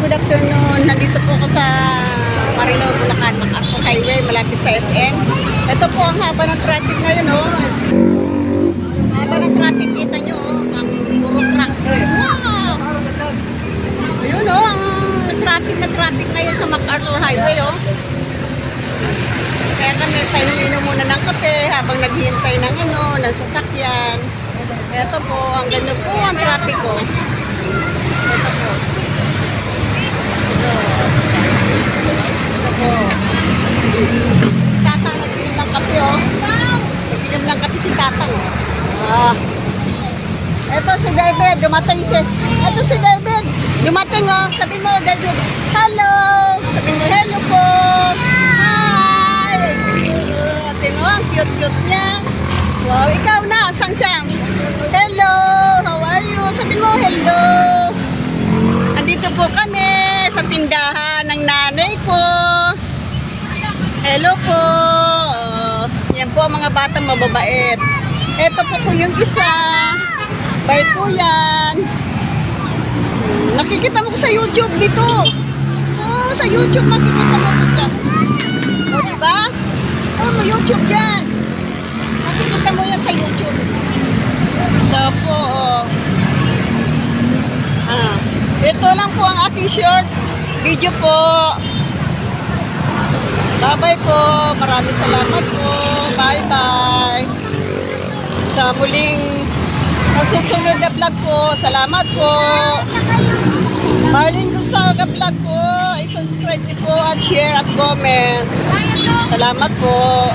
good afternoon. Nandito po ako sa Marilao, Bulacan, MacArthur Highway, malapit sa SM. Ito po ang haba ng traffic ngayon, oh. Haba ng traffic, kita nyo, oh. Ang puro truck. Wow! Ayun, oh, ang traffic na traffic ngayon sa MacArthur Highway, oh. Kaya kami painom-inom muna ng kape habang naghihintay ng ng sasakyan. Ito po, ang ganda po ang traffic, oh. Ito po. Ito po. Si Tata nag-inom ng kape, oh. Nag-inom ng kape si Tata, oh. Ito si David, dumating si... Ito si David, dumating, oh. Sabi mo, David, hello! Sabi mo, hello po! Hi! Tingnan mo, ang cute-cute niya. Wow, ikaw na, sang siya. Hello, how are you? Sabi mo, hello. Andito po kami sa tindahan ng nanay ko. Hello po. Yan po ang mga batang mababait. Ito po yung isa. Bye po yan. Nakikita mo ko sa YouTube dito. Oh, sa YouTube makikita mo ko. O, diba? Oh, may YouTube yan. Makikita mo yan sa YouTube. Ito po, oh. Ito lang po ang aking short video po. Bye-bye po. Maraming salamat po. Bye-bye. Sa muling susunod na vlog po. Salamat po. Marlene Gonzaga vlog po. I-subscribe niyo po at share at comment. Salamat po.